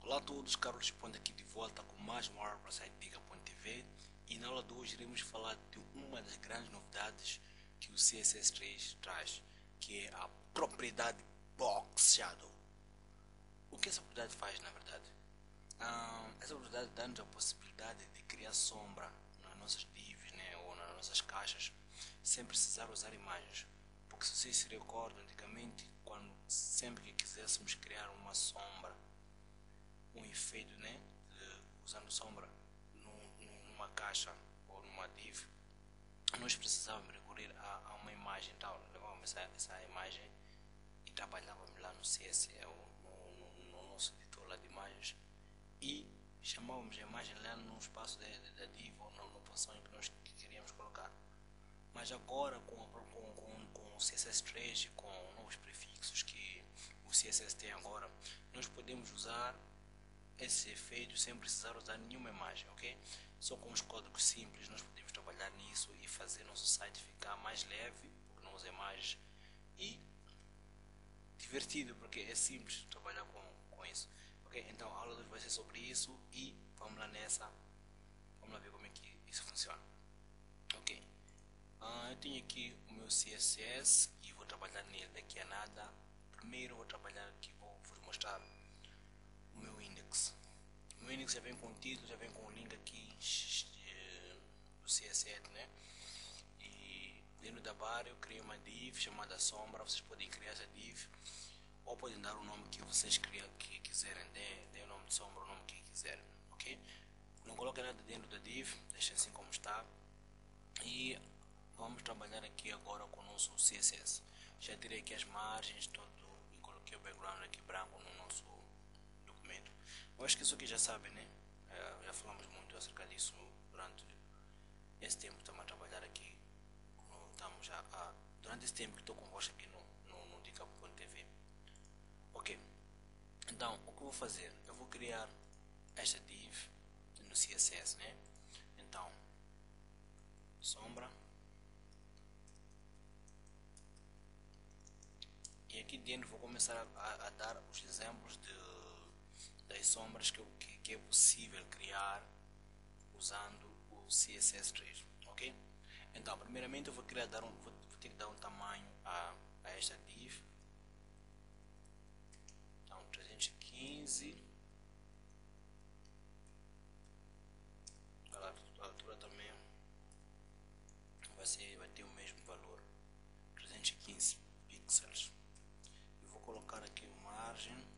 Olá a todos, Carlos Ponte aqui de volta com mais uma aula para o site Diga.tv, e na aula de hoje iremos falar de uma das grandes novidades que o CSS3 traz, que é a propriedade Box Shadow. O que essa propriedade faz, na verdade? Essa propriedade dá-nos a possibilidade de criar sombra nas nossas divs, né, ou nas nossas caixas, sem precisar usar imagens. Porque se vocês se recordam, antigamente, sempre que quiséssemos criar uma sombra, um efeito, né, usando sombra numa caixa ou numa div, nós precisávamos recorrer a uma imagem, tal, levávamos essa imagem e trabalhávamos lá no CSS ou no nosso editor lá de imagens e chamávamos a imagem lá no espaço da div ou na posição que nós queríamos colocar. Mas agora com o CSS3 e com novos prefixos que o CSS tem agora, nós podemos usar esse efeito sem precisar usar nenhuma imagem, ok? Só com os códigos simples nós podemos trabalhar nisso e fazer nosso site ficar mais leve, porque não usa imagens, e divertido, porque é simples trabalhar com isso, ok? Então a aula de hoje vai ser sobre isso e vamos lá nessa, vamos lá ver como é que isso funciona, ok? Eu tenho aqui o meu CSS e vou trabalhar nele daqui a nada. Primeiro vou trabalhar aqui, vou mostrar o meu index. O meu index já vem com o título, já vem com o link aqui do CSS, né? E dentro da barra eu criei uma div chamada sombra. Vocês podem criar essa div ou podem dar o nome que vocês que quiserem, dê o nome de sombra, o nome que quiserem, ok? Não coloquem nada dentro da div, deixem assim como está. E vamos trabalhar aqui agora com o nosso CSS. Já tirei aqui as margens, todo, e coloquei o background aqui branco no nosso documento. Eu acho que isso aqui já sabem, né? Já falamos muito acerca disso durante esse tempo que estamos a trabalhar aqui. Durante esse tempo que estou convosco aqui no Diga.tv. Ok. Então, o que eu vou fazer? Eu vou criar esta div no CSS, né? Então, sombra. E aqui dentro vou começar a dar os exemplos das sombras que é possível criar usando o CSS3, ok? Então, primeiramente eu vou ter que dar um tamanho a esta div. Então, 315. A altura também vai ter o mesmo valor, 315 pixels. Eu vou colocar aqui uma margem.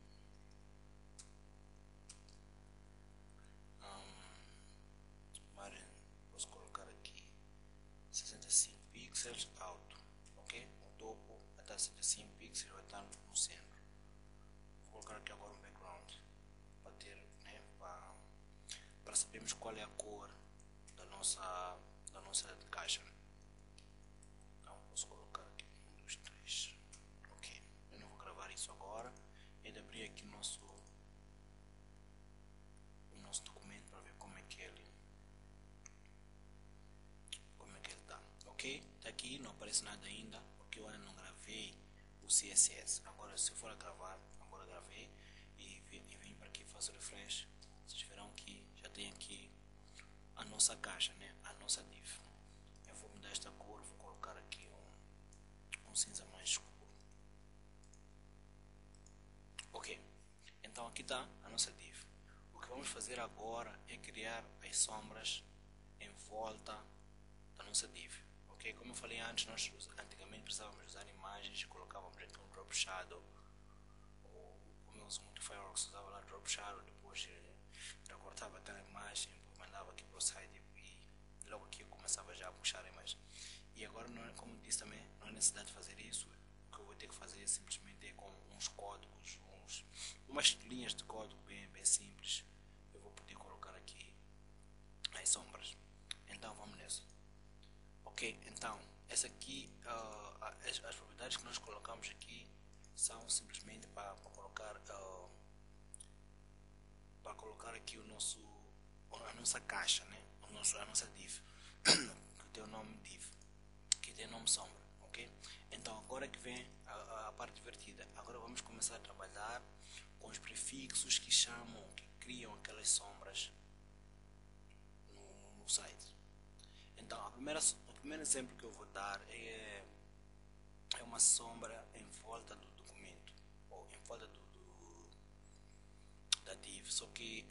Posso colocar aqui 65 pixels alto, ok? O topo até 65 pixels vai estar no centro. Vou colocar aqui agora um background para ter, né, para sabermos qual é a cor da nossa caixa. Então posso colocar aqui 1, 2, 3, ok? Eu não vou gravar isso agora. É de abrir aqui o nosso documento para ver como é que ele está, ok? Está aqui, não aparece nada ainda porque eu ainda não gravei o CSS. Agora se eu for a gravar, agora gravei e vim para aqui, faço refresh, vocês verão que já tem aqui a nossa caixa, né? A nossa div. Eu vou mudar esta cor, vou colocar aqui um cinza mais escuro, ok? Então aqui está a nossa div. O que vamos fazer agora é criar as sombras em volta da nossa div, ok? Como eu falei antes, nós antigamente precisávamos usar imagens, colocávamos aqui um drop shadow, ou como eu uso muito Fireworks, usava lá drop shadow, depois recortava aquela imagem, mandava aqui para o site e logo aqui eu começava já a puxar a imagem. E agora, como eu disse também, não há necessidade de fazer isso. O que eu vou ter que fazer simplesmente é com uns códigos, umas linhas de código bem simples. Eu vou poder colocar aqui as sombras. Então vamos nessa. Ok, então essa aqui, as propriedades que nós colocamos aqui são simplesmente para colocar aqui a nossa caixa, né? A nossa div que tem o nome div, que tem o nome sombra, ok? Então agora que vem a parte divertida. Agora vamos começar a trabalhar com os prefixos que criam aquelas sombras no site. Então, o primeiro exemplo que eu vou dar é uma sombra em volta do documento, ou em volta da div, só que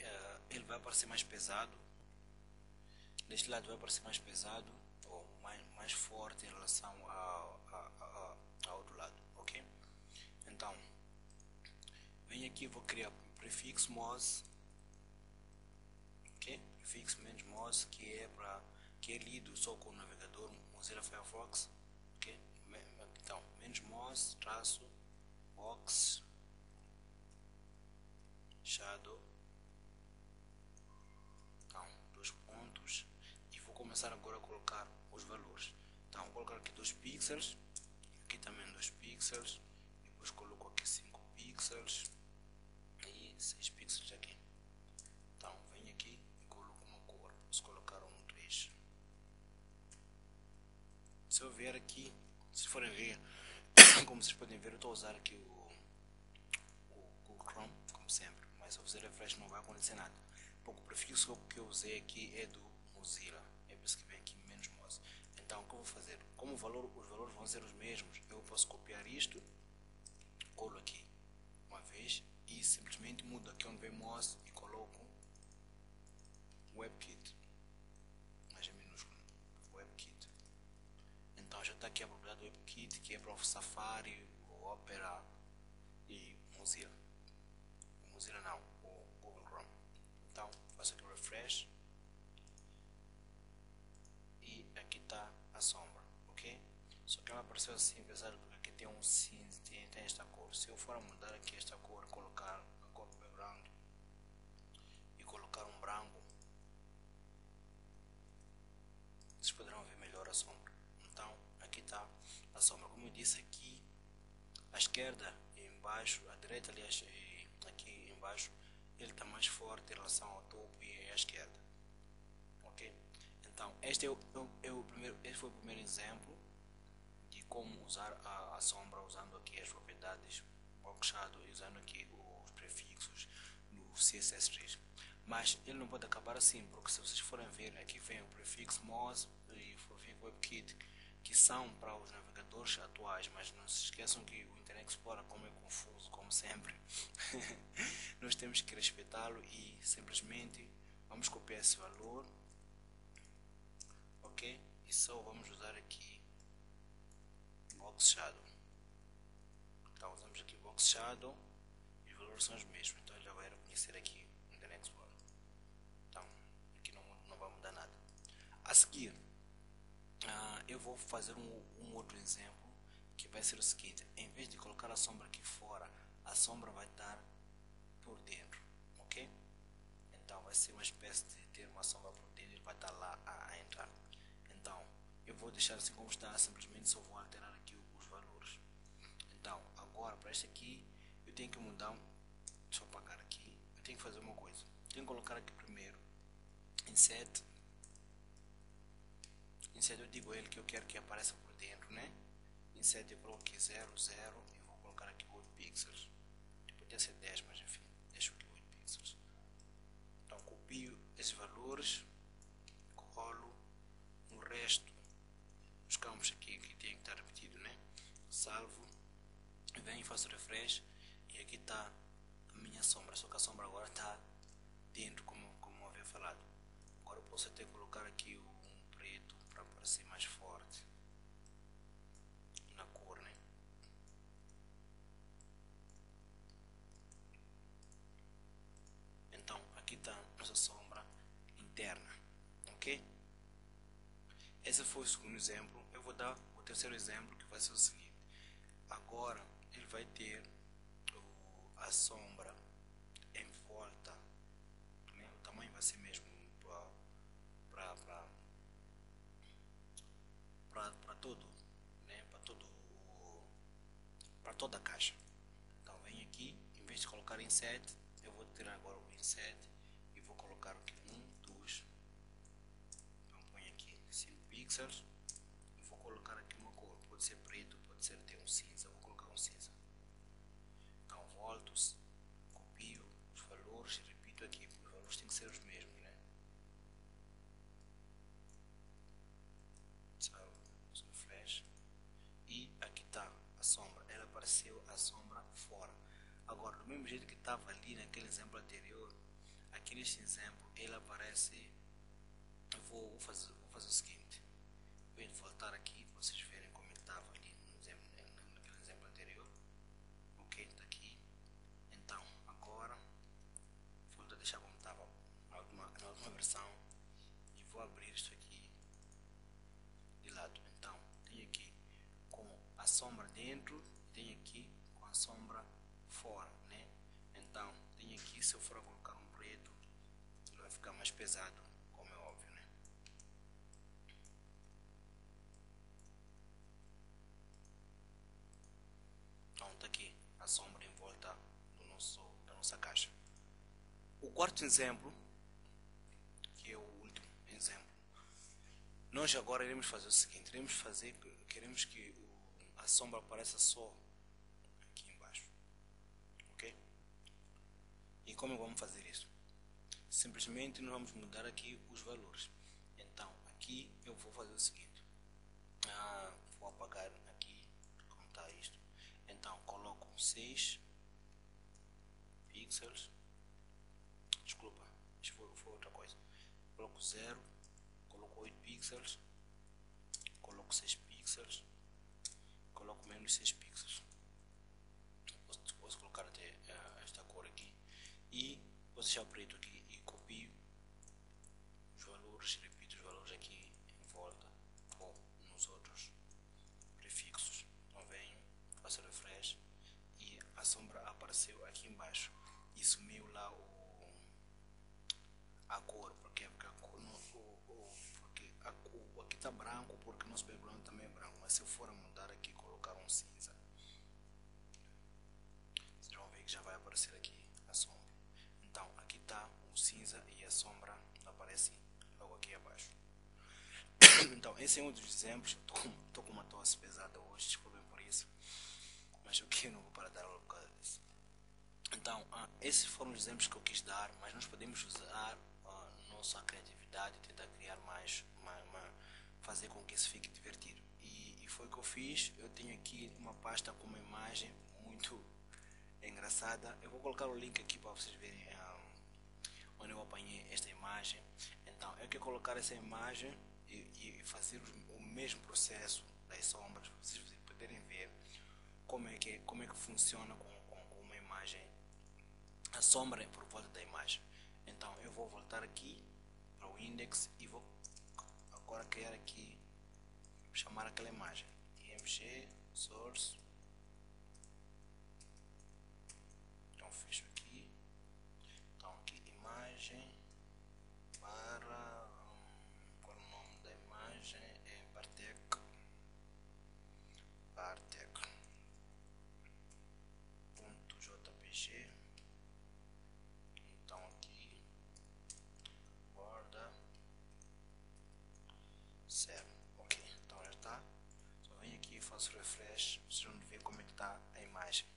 ele vai aparecer mais pesado. Deste lado vai aparecer mais pesado, ou mais forte em relação ao outro lado, ok? Então, venho aqui, vou criar um prefixo Moz, ok? Prefixo -Moz, que é lido só com o navegador Mozilla Firefox, ok? Então, -Moz, traço, box, shadow, então, 2 pontos, e vou começar agora a colocar os valores. Então, vou colocar aqui 2 pixels, aqui também 2 pixels, depois coloco aqui 5 pixels e 6 pixels aqui. Então, venho aqui e coloco uma cor, posso colocar um 3. Se eu vier aqui, se forem ver, como vocês podem ver, eu estou a usar aqui o Google Chrome, como sempre, mas se eu fizer refresh não vai acontecer nada. O prefixo que eu usei aqui é do Mozilla, é por isso que vem aqui -Moz. Então, o que eu vou fazer? Como os valores vão ser os mesmos, eu posso copiar isto, colo aqui uma vez e simplesmente mudo aqui onde vem Moz e coloco WebKit, mas é minúsculo, WebKit. Então já está aqui a propriedade do WebKit, que é para o Safari, o Opera e Mozilla. O Mozilla não, o Google Chrome. Então faço aqui o refresh e aqui está a sombra, ok? Só que ela apareceu assim pesado porque aqui tem um cinza, tem esta cor. Se eu for a mudar aqui esta cor, colocar a cor background e colocar um branco, vocês poderão ver melhor a sombra. Então aqui está a sombra. Como eu disse, aqui à esquerda e embaixo, à direita aliás, e aqui embaixo, ele está mais forte em relação ao topo e à esquerda, ok? Então este foi o primeiro exemplo de como usar a sombra usando aqui as propriedades Box Shadow e usando aqui os prefixos do CSS3. Mas ele não pode acabar assim, porque se vocês forem ver, aqui vem o prefixo Moz e o prefixo WebKit, que são para os navegadores atuais, mas não se esqueçam que o Internet Explorer, como é confuso, como sempre, nós temos que respeitá-lo e simplesmente vamos copiar esse valor, ok? E só vamos usar aqui Box Shadow. Então usamos aqui Box Shadow e os valores são os mesmos, então ele já vai reconhecer aqui o Internet Explorer. Então aqui não vai mudar nada. A seguir, eu vou fazer um outro exemplo, que vai ser o seguinte: em vez de colocar a sombra aqui fora, a sombra vai estar por dentro, ok? Então vai ser uma espécie de ter uma sombra por dentro, ele vai estar lá a entrar. Então eu vou deixar assim como está, simplesmente só vou alterar aqui os valores. Então agora para este aqui eu tenho que mudar, deixa eu apagar aqui, eu tenho que fazer uma coisa, tenho que colocar aqui primeiro Inset, eu digo ele que eu quero que apareça por dentro, né? Inset eu coloco aqui 0, 0 e vou colocar aqui 8 pixels. Podia ser 10, mas enfim, deixo aqui 8 pixels. Então copio esses valores, colo no resto dos campos aqui que tem que estar repetido, né? Salvo, venho e faço refresh e aqui está a minha sombra, só que a sombra agora está dentro, como eu havia falado. Agora eu posso até colocar aqui um preto para parecer mais forte na cor, né? Então aqui está nossa sombra interna, ok? Esse foi o segundo exemplo. Eu vou dar o terceiro exemplo, que vai ser o seguinte: agora ele vai ter a sombra em volta, né? O tamanho vai ser mesmo para todo, né? Para toda a caixa. Então venho aqui, em vez de colocar inset, eu vou tirar agora o inset e vou colocar aqui 1, 2, então põe aqui 5 pixels e vou colocar aqui uma cor, pode ser preto, pode ser até um cinza, vou colocar um cinza. Então volto, copio os valores e repito aqui mesmo jeito que estava ali naquele exemplo anterior, aqui neste exemplo ele aparece. Eu vou fazer o seguinte, vou voltar aqui para vocês verem como ele estava ali naquele exemplo anterior. Ok, está aqui. Então agora vou deixar como estava na última versão e vou abrir isto aqui de lado. Então tem aqui com a sombra dentro e tem aqui com a sombra fora, né? Então tem aqui, se eu for colocar um preto, ele vai ficar mais pesado, como é óbvio, né? Então está aqui a sombra em volta da nossa caixa. O quarto exemplo, que é o último exemplo, nós agora iremos fazer o seguinte, queremos que a sombra apareça só aqui embaixo, ok? E como vamos fazer isso? Simplesmente nós vamos mudar aqui os valores. Então aqui eu vou fazer o seguinte, vou apagar aqui como está isto. Então coloco 6 pixels, desculpa, isto foi outra coisa. Coloco 0, coloco 8 pixels, coloco 6 pixels, coloco menos 6 pixels. Posso colocar até esta cor aqui e vou deixar preto aqui e copio os valores, repito os valores aqui em volta ou nos outros prefixos. Então venho, faço refresh e a sombra apareceu aqui embaixo e sumiu lá a cor, porque aqui está branco porque nosso background também é branco, mas se eu for mudar aqui, colocar um cinza, vocês vão ver que já vai aparecer aqui a sombra. Então aqui está o cinza e a sombra aparece logo aqui abaixo. Então esse é um dos exemplos. Estou com uma tosse pesada hoje, desculpem por isso, mas eu não vou parar de dar aula por causa disso. Então esses foram os exemplos que eu quis dar, mas nós podemos usar nossa criatividade e tentar criar fazer com que isso fique divertido. E foi o que eu fiz. Eu tenho aqui uma pasta com uma imagem muito engraçada. Eu vou colocar o link aqui para vocês verem onde eu apanhei esta imagem. Então eu quero colocar essa imagem e fazer o mesmo processo das sombras, para vocês poderem ver como é que funciona com uma imagem, a sombra por volta da imagem. Então eu vou voltar aqui para o index e vou agora criar aqui, chamar aquela imagem img source. Então fecho aqui. Então aqui imagem para qual é o nome da imagem? É partec.jpg. Então aqui borda 0, ok, então já está. Só venho aqui e faço refresh, vocês vão ver como é que está a imagem.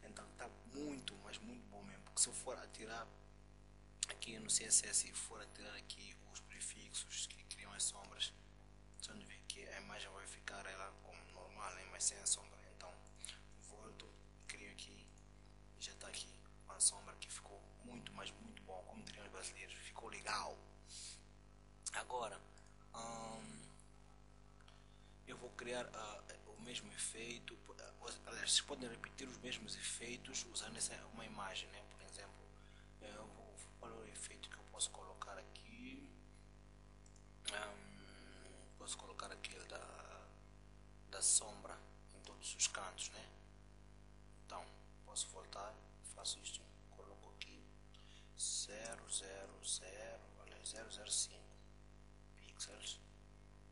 Então está muito, mas muito bom mesmo, porque se eu for atirar aqui no CSS e for atirar aqui os prefixos que criam as sombras, vocês vão ver que a imagem vai ficar ela como normal, né? Mas sem a sombra. Então volto, crio aqui e já está aqui a sombra que ficou muito, mas muito bom, como diriam os brasileiros, ficou legal. Agora eu vou criar o mesmo efeito. Aliás, vocês podem repetir os mesmos efeitos usando uma imagem, né? Por exemplo, qual é o efeito que eu posso colocar aqui? Posso colocar aquele da sombra em todos os cantos, né? Então posso voltar, faço isto, coloco aqui 005 pixels,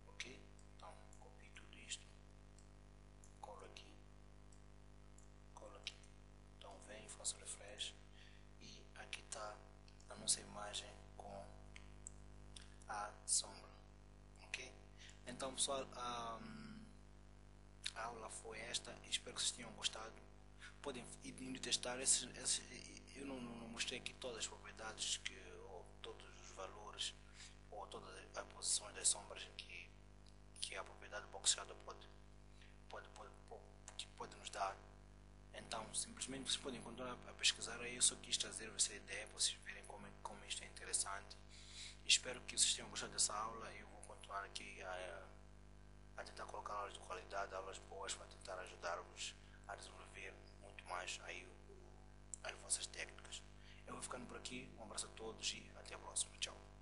ok? Então copio tudo isto, colo aqui, então venho, faço refresh e aqui está a nossa imagem com a sombra, ok? Então pessoal, a aula foi esta, espero que vocês tenham gostado. Podem ir testar eu não mostrei aqui todas as propriedades ou todos os valores ou todas as posições das sombras que a propriedade box shadow pode nos dar. Então, simplesmente vocês podem continuar a pesquisar aí. Eu só quis trazer essa ideia para vocês verem como isto é interessante. Espero que vocês tenham gostado dessa aula. Eu vou continuar aqui a tentar colocar aulas de qualidade, aulas boas, para tentar ajudar-vos a desenvolver muito mais aí as vossas técnicas. Eu vou ficando por aqui. Um abraço a todos e até a próxima. Tchau.